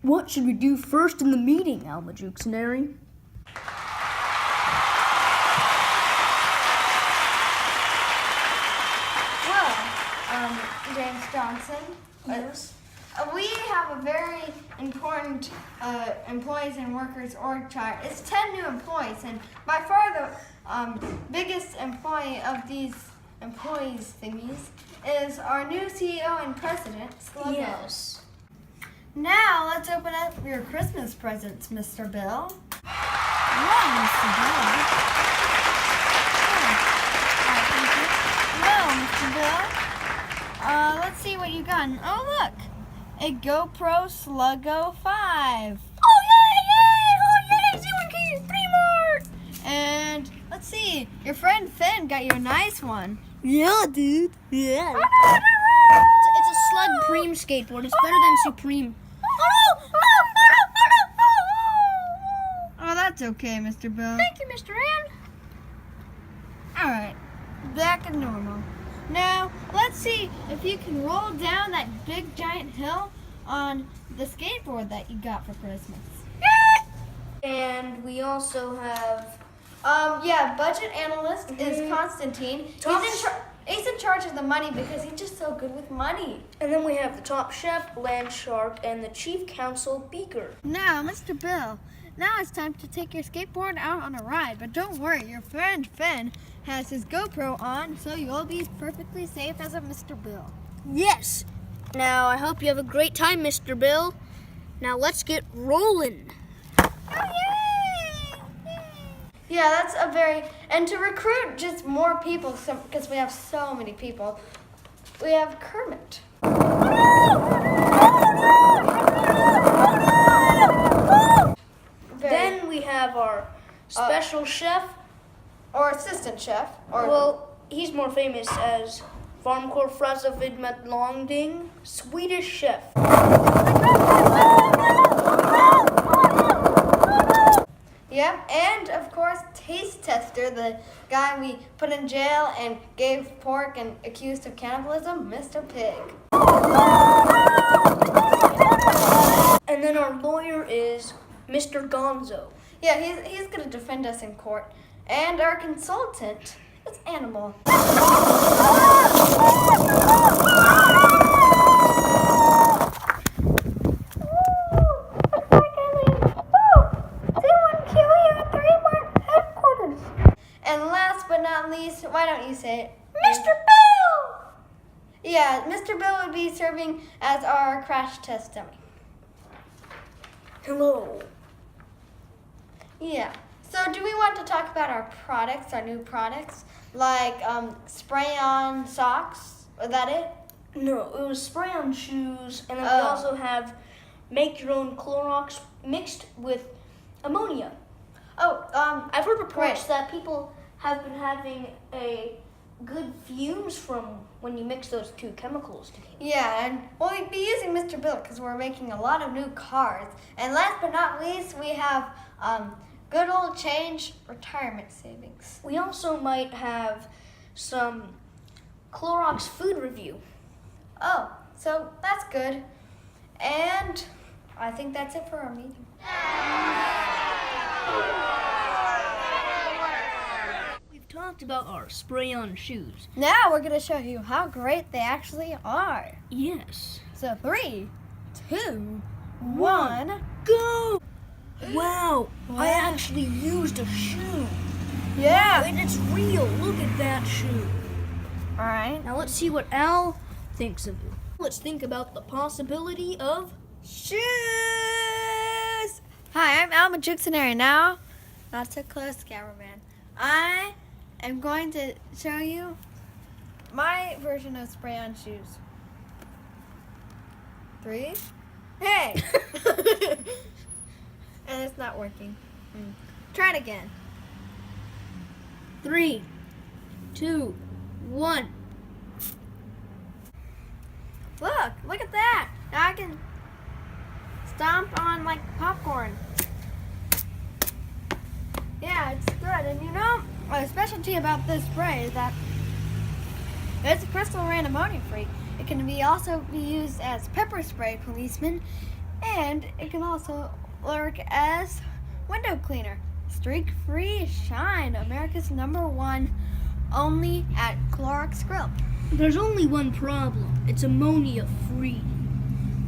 What should we do first in the meeting, Alma Juxnary? Well, James Johnson. Yes. We have a very important employees and workers org chart. It's 10 new employees, and by far the biggest employee of these employees thingies is our new CEO and president, Sluggo. Yes. Now let's open up your Christmas presents, Mr. Bill. Wow, Mr. Bill. Well, Mr. Bill, let's see what you got. Oh, look, a GoPro Sluggo 5. Oh, yay! Z1QU3MART's! And let's see, your friend Finn got you a nice one. Yeah, dude. Yeah. It's a Slug Supreme skateboard. It's better than Supreme. Oh, that's okay, Mr. Bill. Thank you, Mr. Ann. Alright, back to normal. Now, let's see if you can roll down that big giant hill on the skateboard that you got for Christmas. And we also have Budget analyst is Constantine. He's in charge of the money because he's just so good with money. And then we have the top chef, Land Shark, and the chief counsel, Beaker. Now, Mr. Bill, now it's time to take your skateboard out on a ride. But don't worry, your friend Finn has his GoPro on, so you'll be perfectly safe as a Mr. Bill. Yes. Now, I hope you have a great time, Mr. Bill. Now, let's get rolling. Yeah, that's and to recruit just more people, because we have so many people, we have Kermit. Then we have our special chef. Or assistant chef. Well, he's more famous as Varmkor Frazavid Longding, Swedish chef. Yep, and of course, taste tester, the guy we put in jail and gave pork and accused of cannibalism, Mr. Pig. And then our lawyer is Mr. Gonzo. Yeah, he's going to defend us in court. And our consultant is Animal. And last but not least, why don't you say it? Mr. Bill! Yeah, Mr. Bill would be serving as our crash test dummy. Hello. Yeah. So do we want to talk about our products, our new products? Like spray-on socks? Was that it? No, it was spray-on shoes, and then we Oh. also have make-your-own Clorox mixed with ammonia. I've heard reports that people have been having a good fumes from when you mix those two chemicals together. Yeah, and we'd be using Mr. Bill because we're making a lot of new cars. And last but not least, we have good old change retirement savings. We also might have some Clorox food review. Oh, so that's good. And I think that's it for our meeting. We've talked about our spray-on shoes. Now we're going to show you how great they actually are. Yes. So 3, 2, 1, go! Wow, I actually used a shoe. Yeah. And it's real. Look at that shoe. All right. Now let's see what Al thinks of it. Let's think about the possibility of Shoes! Hi, I'm Alma Juxnary. Now, not so close, cameraman. I am going to show you my version of spray-on shoes. 3. Hey! And it's not working. Try it again. 3, 2, 1. Look at that. Now I can stomp on like popcorn. Yeah, it's good. And you know, a specialty about this spray is that it's crystal and ammonia free. It can also be used as pepper spray, policemen. And it can also work as window cleaner. Streak-free shine, America's #1, only at Clorox Grill. There's only one problem. It's ammonia-free.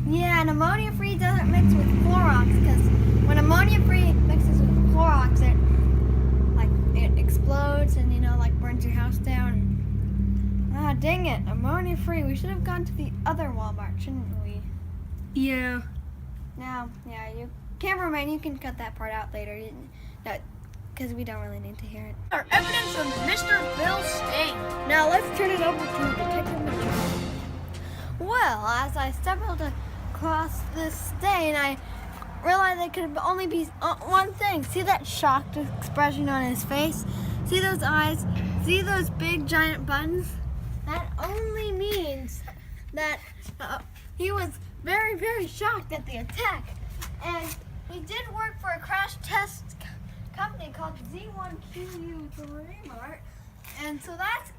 Yeah, and ammonia-free doesn't mix with Clorox, because when ammonia-free mixes with Clorox, it explodes and, burns your house down. Ah, dang it, ammonia-free. We should have gone to the other Walmart, shouldn't we? Yeah. Now, you cameraman, you can cut that part out later, because we don't really need to hear it. Our evidence of Mr. Bill's stain. Now let's turn it over to Detective Mitchell. Well, as I stumbled across this stain, I realized it could only be one thing. See that shocked expression on his face? See those eyes? See those big giant buttons? That only means that he was very, very shocked at the attack. And he did work for a crash test company called Z1QU3MART. And so that's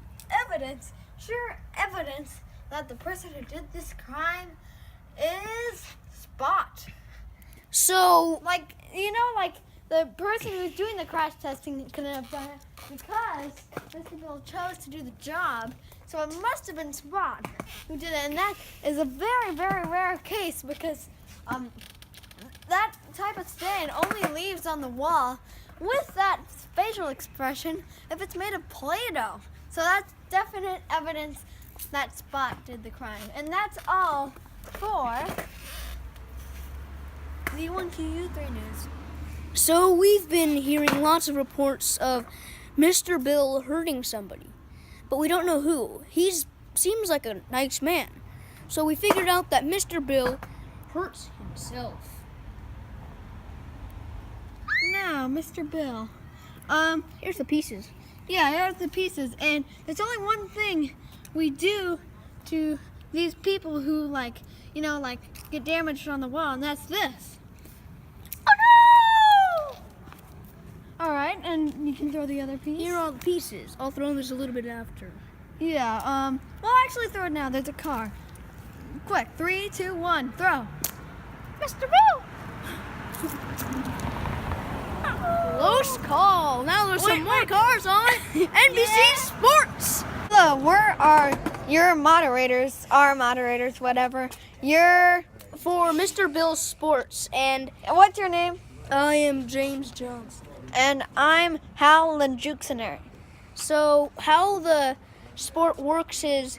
evidence, sure evidence, that the person who did this crime is Spot. So, The person who's doing the crash testing couldn't have done it because Mr. Bill chose to do the job. So it must have been Spot who did it. And that is a very, very rare case because that type of stain only leaves on the wall with that facial expression if it's made of Play-Doh. So that's definite evidence that Spot did the crime. And that's all for Z1QU3 News. So we've been hearing lots of reports of Mr. Bill hurting somebody, but we don't know who. He seems like a nice man. So we figured out that Mr. Bill hurts himself. Now, Mr. Bill. Here's the pieces. Yeah, here's the pieces. And there's only one thing we do to these people who get damaged on the wall, and that's this. Oh no! Alright, and you can throw the other piece. Here are all the pieces. I'll throw this a little bit after. Yeah, well, actually throw it now. There's a car. Quick, 3, 2, 1, throw. Mr. Bill! Close call. Now there's some more cars on NBC Sports. Hello, we're your moderators, our moderators, whatever. You're For Mr. Bill's Sports, and what's your name? I am James Johnson. And I'm Hal Lanjuxenary. So how the sport works is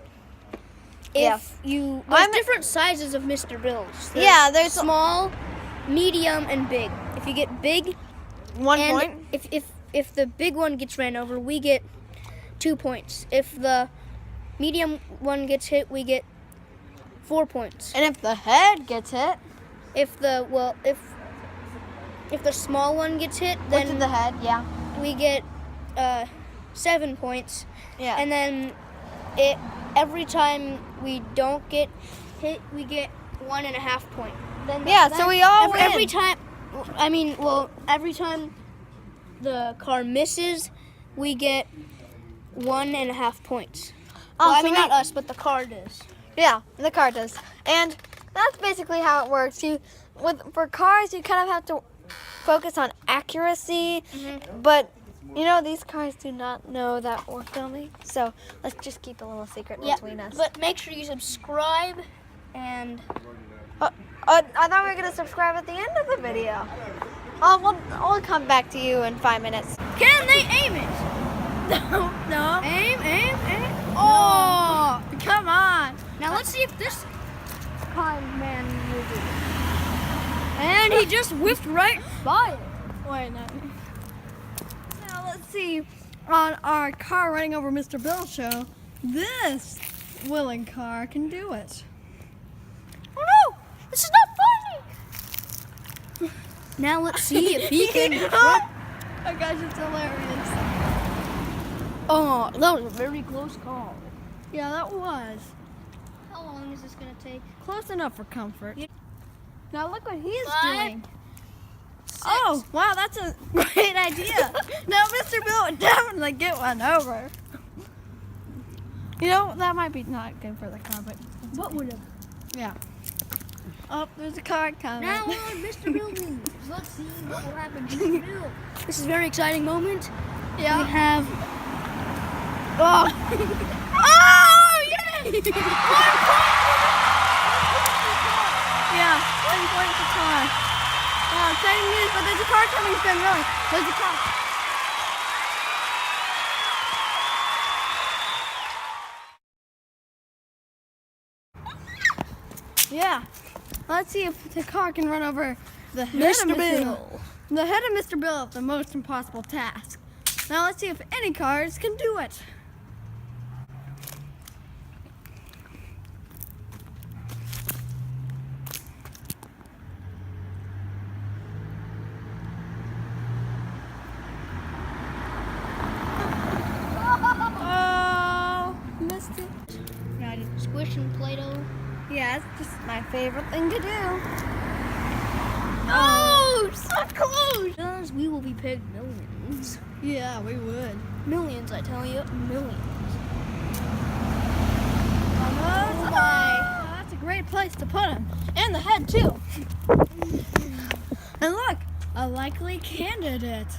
there's different sizes of Mr. Bills. There's small, medium, and big. If you get big, 1 and point. if the big one gets ran over, we get 2 points. If the medium one gets hit, we get 4 points. And if the head gets hit, If the small one gets hit, what's in then the head? Yeah. we get 7 points. Yeah. And then every time we don't get hit, we get 1.5 points. So we all win. Every time the car misses, we get 1.5 points. Not us, but the car does. Yeah, the car does. And that's basically how it works. For cars, you kind of have to focus on accuracy, but these cars do not know that we're filming, so let's just keep a little secret between us. But make sure you subscribe and... I thought we were going to subscribe at the end of the video. We'll come back to you in 5 minutes. Can they aim it? No. Aim. Oh, come on. Now let's see if this kind man will do it. And he just whiffed right by it. Wait, no. Now let's see on our car running over Mr. Bill's show. This willing car can do it. Oh no! This is not funny! Now let's see if he can... Oh gosh, it's hilarious. Oh, that was a very close call. Yeah, that was. How long is this going to take? Close enough for comfort. Now look what he's 5, doing. 6. Oh, wow, that's a great idea. Now Mr. Bill would definitely get one over. That might be not good for the car, but What would have... yeah. Oh, there's a car coming. Now on Mr. Bill News. Let's see what will happen to Mr. Bill. This is a very exciting moment. Yeah. We have. Oh! Oh! Yay! 1 point! Yeah, 1 point for car. Wow, exciting news, but there's a car coming soon, really. There's a car. Yeah. Let's see if the car can run over the head Mr. of Mr. Bill. The head of Mr. Bill, the most impossible task. Now let's see if any cars can do it. Oh, missed it. Squishing Play-Doh. Yeah, it's just my favorite thing to do. Oh, so close! Because we will be paid millions. Yeah, we would. Millions, I tell you. Millions. Oh my. That's a great place to put him. And the head, too. And look, a likely candidate.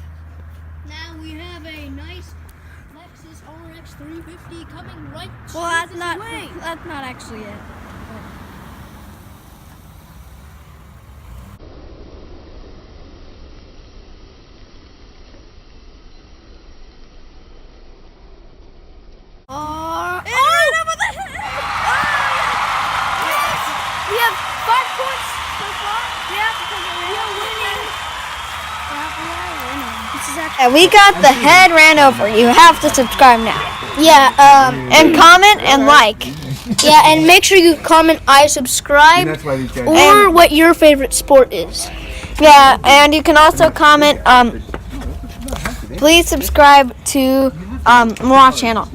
Now we have a nice Lexus RX 350 coming right Well, that's this not, way. that's not actually it. Oh, it ran over the head. Yes. We have 5 points so far. Yeah, because we are winning. This is actually And we got the head ran over. You have to subscribe now. And comment and like. yeah, and make sure you comment I subscribe or what your favorite sport is. Yeah, and you can also comment, please subscribe to Murat's channel.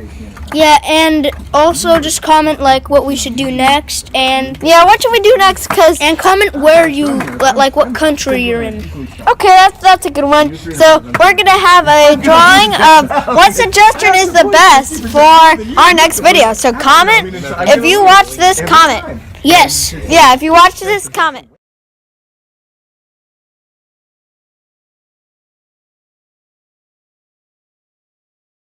Yeah, and also just comment like what we should do next, and Yeah, what should we do next? and comment where you like what country you're in. Okay, that's a good one. So we're gonna have a drawing of what suggestion is the best for our next video. So comment if you watch this. Comment. Yes. Yeah, if you watch this, comment.